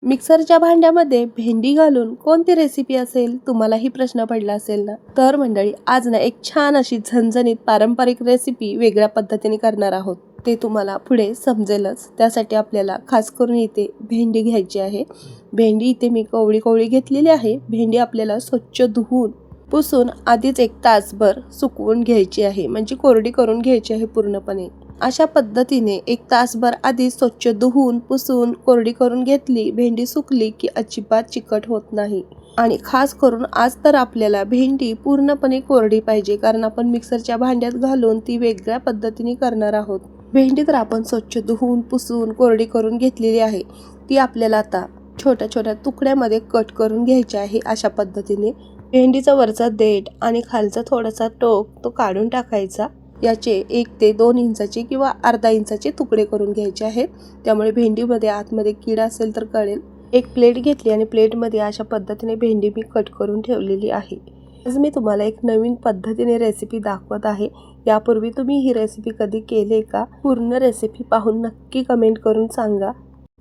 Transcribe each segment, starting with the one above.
मिक्सरच्या भांड्यामध्ये भेंडी घालून कोणती रेसिपी असेल, तुम्हालाही प्रश्न पडला असेल ना. तर मंडळी, आज ना एक छान अशी झणझणीत पारंपरिक रेसिपी वेगळ्या पद्धतीने करणार आहोत. ते तुम्हाला पुढे समजेलच. त्यासाठी आपल्याला खास करून इथे भेंडी घ्यायची आहे. भेंडी इथे मी कवळी कवळी घेतलेली आहे. भेंडी आपल्याला स्वच्छ धुवून पुसून आधीच 1 तासभर सुकवून घ्यायची आहे, म्हणजे कोरडी करून घ्यायची आहे पूर्णपणे. अशा पद्धतीने 1 तासभर आधी स्वच्छ धुवून पुसून कोरडी करून घेतली, भेंडी सुकली की अजिबात चिकट होत नाही. आणि खास करून आज तर आपल्याला भेंडी पूर्णपणे कोरडी पाहिजे, कारण आपण मिक्सरच्या भांड्यात घालून ती वेगळ्या पद्धतीने करणार आहोत. भेंडी तर आपण स्वच्छ धुवून पुसून कोरडी करून घेतलेली आहे. ती आपल्याला आता छोट्या छोट्या तुकड्यामध्ये कट करून घ्यायची आहे. अशा पद्धतीने भेंडीचा वरचा देठ आणि खालचा थोडासा टोक तो काढून टाकायचा. याचे 1 ते 2 इंचाचे किंवा अर्धा इंचाचे तुकडे करून घ्यायचे आहेत. त्यामुळे भेंडीमध्ये आतमध्ये किडा असेल तर कळेल. एक प्लेट घेतली आणि प्लेटमध्ये अशा पद्धतीने भेंडी मी कट करून ठेवलेली आहे. आज मी तुम्हाला एक नवीन पद्धतीने रेसिपी दाखवत आहे. यापूर्वी तुम्ही ही रेसिपी कधी केली का? पूर्ण रेसिपी पाहून नक्की कमेंट करून सांगा.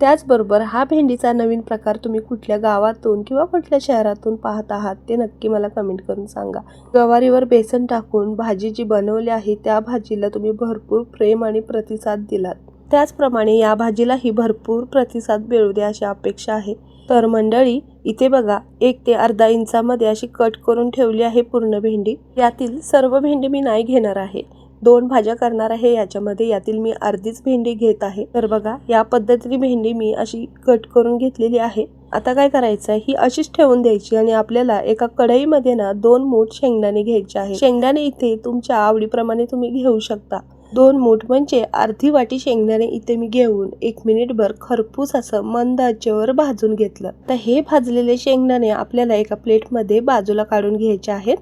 त्याचबरोबर हा भेंडीचा नवीन प्रकार तुम्ही कुठल्या गावातून किंवा कुठल्या शहरातून पाहत आहात ते नक्की मला कमेंट करून सांगा. गवारीवर बेसन टाकून भाजी जी बनवली आहे त्या भाजीला तुम्ही भरपूर प्रेम आणि प्रतिसाद दिलात. त्याचप्रमाणे या भाजीलाही भरपूर प्रतिसाद मिळू द्या अशी अपेक्षा आहे. तर मंडळी, इथे बघा 1 ते अर्धा इंचामध्ये अशी कट करून ठेवली आहे पूर्ण भेंडी. यातील सर्व भेंडी मी नाही घेणार आहे. 2 भाज्या करणार आहे याच्यामध्ये. यातील मी अर्धीच भेंडी घेत आहे. तर बघा, या पद्धतीने भेंडी मी अशी कट करून घेतलेली आहे. आता काय करायचं आहे, ही अशीच ठेवून द्यायची आणि आपल्याला एका कढईमध्ये ना 2 मूठ शेंगदाणे घ्यायचे आहे. शेंगदाणे इथे तुमच्या आवडीप्रमाणे तुम्ही घेऊ शकता. 2 मूठ म्हणजे अर्धी वाटी शेंगदाणे इथे मी घेऊन 1 मिनिटभर खरपूस असं मंद आचेवर भाजून घेतलं. तर हे भाजलेले शेंगदाणे आपल्याला एका प्लेटमध्ये बाजूला काढून घ्यायचे आहेत.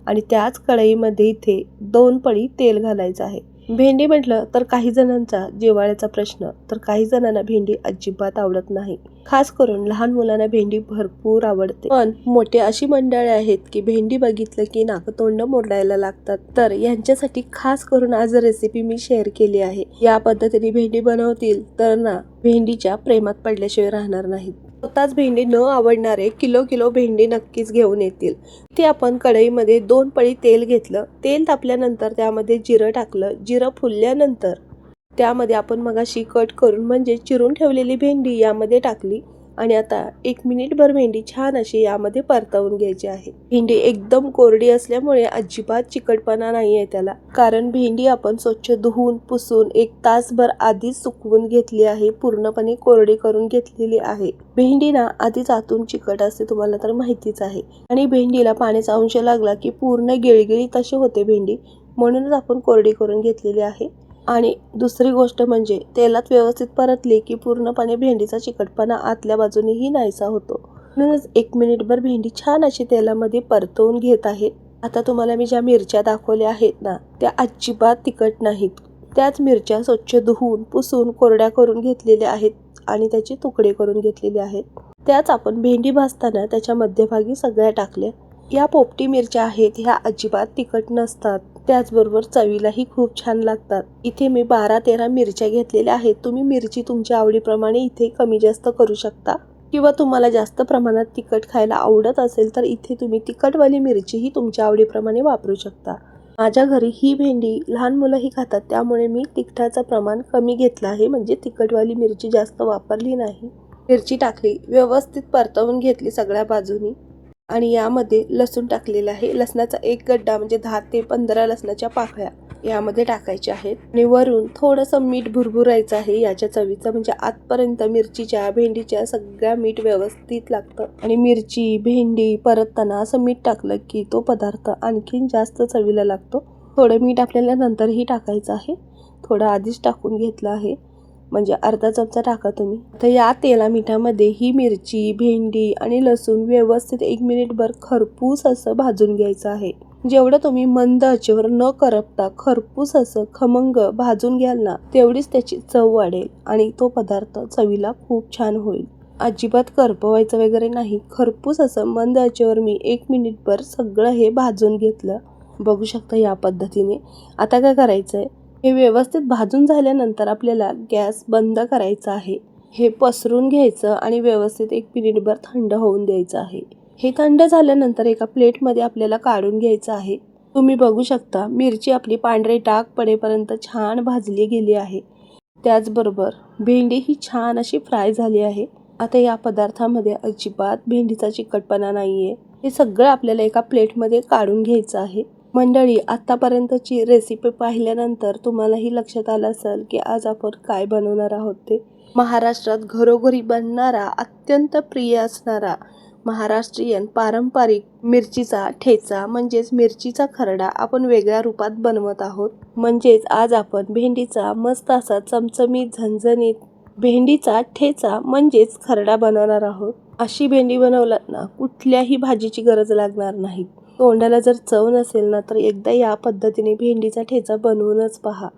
आणि त्याच कढईमध्ये इथे 2 पळी तेल घालायचं आहे. भेंडी म्हटलं तर काही जणांचा जिव्हाळ्याचा प्रश्न, तर काही जणांना भेंडी अजिबात आवडत नाही. खास करून लहान मुलांना भेंडी भरपूर आवडते. पण मोठे अशी मंडळी आहेत की भेंडी बघितलं की नाकतोंड मोडायला लागतात. तर यांच्यासाठी खास करून आज रेसिपी मी शेअर केली आहे. या पद्धतीने भेंडी बनवतील तर ना भेंडीच्या प्रेमात पडल्याशिवाय राहणार नाहीत. स्वतःच भेंडी न आवडणारे किलो भेंडी नक्कीच घेऊन येतील. ते आपण कढईमध्ये 2 पळी तेल घेतलं. तेल तापल्यानंतर त्यामध्ये जिरं टाकलं. जिरं फुलल्यानंतर त्यामध्ये आपण मगाशी कट करून म्हणजे चिरून ठेवलेली भेंडी यामध्ये टाकली. आणि आता 1 मिनिटभर भेंडी छान अशी यामध्ये परतवून घ्यायची आहे. भेंडी एकदम कोरडी असल्यामुळे अजिबात चिकटपणा नाही आहे त्याला, कारण भेंडी आपण स्वच्छ धुवून पुसून 1 तासभर आधीच सुकवून घेतली आहे. पूर्णपणे कोरडी करून घेतलेली आहे. भेंडी ना आधीच आतून चिकट असते, तुम्हाला तर माहितीच आहे. आणि भेंडीला पाण्याचा अंश लागला की पूर्ण गिळगिळी तशी होते भेंडी, म्हणूनच आपण कोरडी करून घेतलेली आहे. आणि दुसरी गोष्ट म्हणजे तेलात व्यवस्थित परतली की पूर्णपणे भेंडीचा चिकटपणा आतल्या बाजूनेही नाहीसा होतो. म्हणूनच 1 मिनिटभर भेंडी छान अशी तेलामध्ये परतवून घेत आहे. आता तुम्हाला मी ज्या मिरच्या दाखवल्या आहेत ना, त्या अजिबात तिखट नाहीत. त्याच मिरच्या स्वच्छ धुवून पुसून कोरड्या करून घेतलेल्या आहेत आणि त्याचे तुकडे करून घेतलेले आहेत. त्याच आपण भेंडी भाजताना त्याच्या मध्यभागी सगळ्या टाकल्या. या पोपटी मिरच्या आहेत, ह्या अजिबात तिखट नसतात. त्याचबरोबर चवीलाही खूप छान लागतात. इथे मी 12-13 मिरच्या घेतलेल्या आहेत. तुम्ही मिरची तुमच्या आवडीप्रमाणे इथे कमी जास्त करू शकता, किंवा तुम्हाला जास्त प्रमाणात तिखट खायला आवडत असेल तर इथे तुम्ही तिखटवाली मिरचीही तुमच्या आवडीप्रमाणे वापरू शकता. माझ्या घरी ही भेंडी लहान मुलंही खातात, त्यामुळे मी तिखटाचं प्रमाण कमी घेतलं आहे, म्हणजे तिखटवाली मिरची जास्त वापरली नाही. मिरची टाकली, व्यवस्थित परतवून घेतली सगळ्या बाजूनी. आणि यामध्ये लसूण टाकलेला आहे. लसणाचा 1 गड्डा म्हणजे 10 ते 15 लसणाच्या पाकळ्या यामध्ये टाकायच्या आहेत. आणि वरून थोडंसं मीठ भुरभुरायचं आहे याच्या चवीचं, म्हणजे आतपर्यंत मिरचीच्या भेंडीच्या सगळ्या मीठ व्यवस्थित लागतं. आणि मिरची भेंडी परतताना असं मीठ टाकलं की तो पदार्थ आणखीन जास्त चवीला लागतो. थोडं मीठ आपल्याला नंतरही टाकायचं आहे. थोडं आधीच टाकून घेतलं आहे, म्हणजे अर्धा चमचा टाका तुम्ही. तर या तेला मिठामध्ये ही मिरची, भेंडी आणि लसूण व्यवस्थित 1 मिनिटभर खरपूस असं भाजून घ्यायचं आहे. जेवढं तुम्ही मंद आचेवर न करपता खरपूस असं खमंग भाजून घ्याल ना, तेवढीच त्याची चव वाढेल आणि तो पदार्थ चवीला खूप छान होईल. अजिबात करपवायचं वगैरे नाही. खरपूस असं मंद आचेवर मी 1 मिनिटभर सगळं हे भाजून घेतलं. बघू शकता या पद्धतीने. आता काय करायचं आहे, हे व्यवस्थित भाजून झाल्यानंतर आपल्याला गॅस बंद करायचा आहे. हे पसरून घ्यायचं आणि व्यवस्थित 1 मिनिटभर थंड होऊन द्यायचं आहे. हे थंड झाल्यानंतर एका प्लेटमध्ये आपल्याला काढून घ्यायचं आहे. तुम्ही बघू शकता मिरची आपली पांढरे डाग पडेपर्यंत छान भाजली गेली आहे. त्याचबरोबर भेंडी ही छान अशी फ्राय झाली आहे. आता या पदार्थामध्ये अजिबात भेंडीचा चिकटपणा नाहीये. हे सगळं आपल्याला एका प्लेटमध्ये काढून घ्यायचं आहे. मंडळी, आतापर्यंतची रेसिपी पाहिल्यानंतर तुम्हालाही लक्षात आलं असेल की आज आपण काय बनवणार आहोत ते. महाराष्ट्रात घरोघरी बनणारा अत्यंत प्रिय असणारा महाराष्ट्रीयन पारंपरिक मिरचीचा ठेचा म्हणजेच मिरचीचा खरडा आपण वेगळ्या रूपात बनवत आहोत. म्हणजेच आज आपण भेंडीचा मस्त असा चमचमीत झणझणीत भेंडीचा ठेचा म्हणजेच खरडा बनवणार आहोत. अशी भेंडी बनवलात ना कुठल्याही भाजीची गरज लागणार नाही. तोंडाला जर चव नसेल ना तर एकदा या पद्धतीने भेंडीचा ठेचा बनवूनच पहा.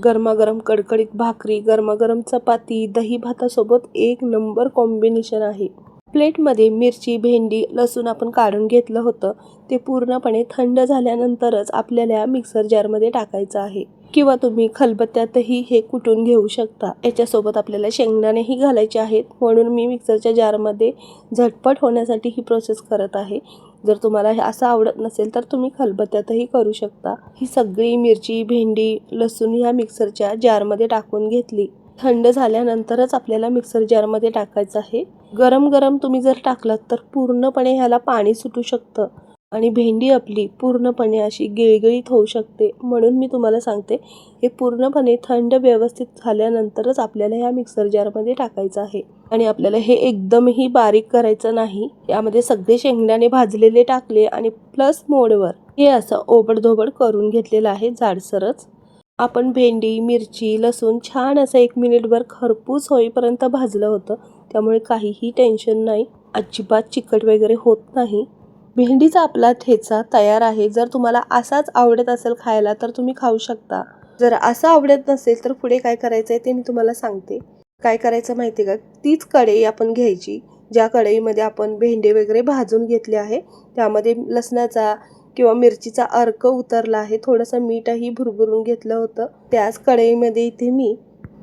गरमागरम कडकडीत भाकरी, गरमागरम चपाती, दही भातासोबत एक नंबर कॉम्बिनेशन आहे. प्लेटमध्ये मिरची, भेंडी, लसूण आपण काढून घेतलं होतं. ते पूर्णपणे थंड झाल्यानंतरच आपल्याला मिक्सर जारमध्ये टाकायचं आहे किंवा तुम्ही खलबत्त्यातही हे कुटून घेऊ शकता. याच्यासोबत आपल्याला शेंगदाणेही घालायचे आहेत, म्हणून मी मिक्सरच्या जारमध्ये झटपट होण्यासाठी ही प्रोसेस करत आहे. जर तुम्हाला हे असं आवडत नसेल तर तुम्ही खलबत्त्यातही करू शकता. ही सगळी मिरची, भेंडी, लसूण ह्या मिक्सरच्या जारमध्ये टाकून घेतली. थंड झाल्यानंतरच आपल्याला मिक्सर जारमध्ये टाकायचं आहे. गरम गरम तुम्ही जर टाकलात तर पूर्णपणे ह्याला पाणी सुटू शकतं आणि भेंडी आपली पूर्णपणे अशी गिळगिळीत होऊ शकते. म्हणून मी तुम्हाला सांगते, हे पूर्णपणे थंड व्यवस्थित झाल्यानंतरच आपल्याला ह्या मिक्सर जारमध्ये टाकायचं आहे. आणि आपल्याला हे एकदमही बारीक करायचं नाही. यामध्ये सगळे शेंगदाणे भाजलेले टाकले आणि प्लस मोडवर हे असं ओबडधोबड करून घेतलेलं आहे जाडसरच. आपण भेंडी, मिरची, लसूण छान असं 1 मिनिटभर खरपूस होईपर्यंत भाजलं होतं. त्यामुळे काहीही टेन्शन नाही, अजिबात चिकट वगैरे होत नाही. भेंडीचा आपला ठेचा तयार आहे. जर तुम्हाला असाच आवडत असेल खायला तर तुम्ही खाऊ शकता. जर असं आवडत नसेल तर पुढे काय करायचं आहे ते मी तुम्हाला सांगते. काय करायचं माहिती आहे का, तीच कढई आपण घ्यायची ज्या कढईमध्ये आपण भेंडे वगैरे भाजून घेतले आहे. त्यामध्ये लसणाचा किंवा मिरचीचा अर्क उतरला आहे. थोडंसं मीठही भुरभुरून घेतलं होतं. त्याच कढईमध्ये इथे मी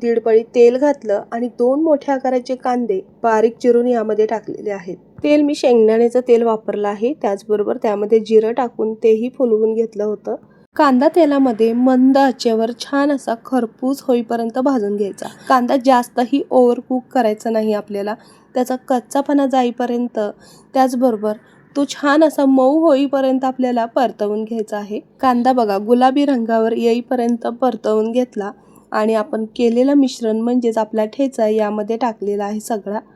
1.5 पळी तेल घातलं आणि 2 मोठ्या आकाराचे कांदे बारीक चिरून यामध्ये टाकलेले आहेत. तेल मी शेंगदाण्याचं तेल वापरलं आहे. त्याचबरोबर त्यामध्ये जिरं टाकून तेही फुलवून घेतलं होतं. कांदा तेलामध्ये मंद आचेवर छान असा खरपूस होईपर्यंत भाजून घ्यायचा. कांदा जास्तही ओव्हर कुक करायचा नाही आपल्याला, त्याचा कच्चापणा जाईपर्यंत. त्याचबरोबर तो छान असा मऊ होईपर्यंत आपल्याला परतवून घ्यायचा आहे. कांदा बघा गुलाबी रंगावर येईपर्यंत परतवून घेतला आणि आपण केलेलं मिश्रण म्हणजेच आपला ठेचा यामध्ये टाकलेला आहे.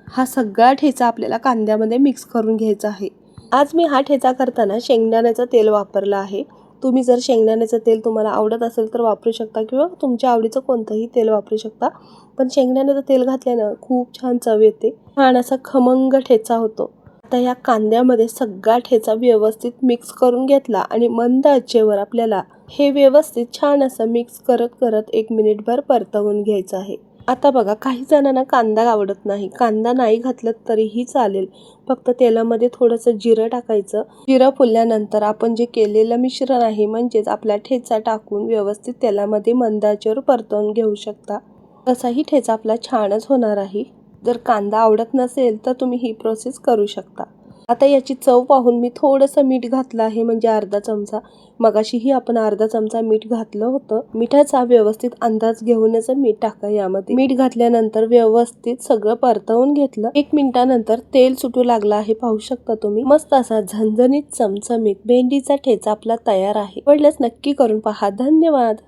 हा सगळा ठेचा आपल्याला कांद्यामध्ये मिक्स करून घ्यायचा आहे. आज मी हा ठेचा करताना शेंगदाण्याचं तेल वापरलं आहे. तुम्ही जर शेंगदाण्याचं तेल तुम्हाला आवडत असेल तर वापरू शकता किंवा तुमच्या आवडीचं कोणतंही तेल वापरू शकता. पण शेंगदाण्याचं तेल घातल्यानं खूप छान चव येते, छान असा खमंग ठेचा होतो. आता या कांद्यामध्ये सगळा ठेचा व्यवस्थित मिक्स करून घेतला आणि मंद आचेवर आपल्याला हे व्यवस्थित छान असं मिक्स करत करत 1 मिनिटभर परतवून घ्यायचं आहे. आता बघा, काही जणांना कांदा आवडत नाही. कांदा नाही घातलं तरीही चालेल. फक्त तेलामध्ये थोडंसं जिरं टाकायचं. जिरं फुलल्यानंतर आपण जे केलेलं मिश्रण आहे म्हणजेच आपला ठेचा टाकून व्यवस्थित तेलामध्ये मंद आचेवर परतवून घेऊ शकता. तसाही ठेचा आपला छानच होणार आहे. जर कांदा आवडत नसेल तर तुम्ही ही प्रोसेस करू शकता. आता याची चव पाहून मी थोडंसं मीठ घातलं आहे, म्हणजे अर्धा चमचा. मगाशीही आपण अर्धा चमचा मीठ घातलं होतं. मिठाचा व्यवस्थित अंदाज घेऊनच मीठ टाका यामध्ये. मीठ घातल्यानंतर व्यवस्थित सगळं परतवून घेतलं. 1 मिनिटानंतर तेल सुटू लागलं आहे, पाहू शकता तुम्ही. मस्त असा झणझणीत चमचमीत भेंडीचा ठेचा आपला तयार आहे. आवडल्यास नक्की करून पहा. धन्यवाद.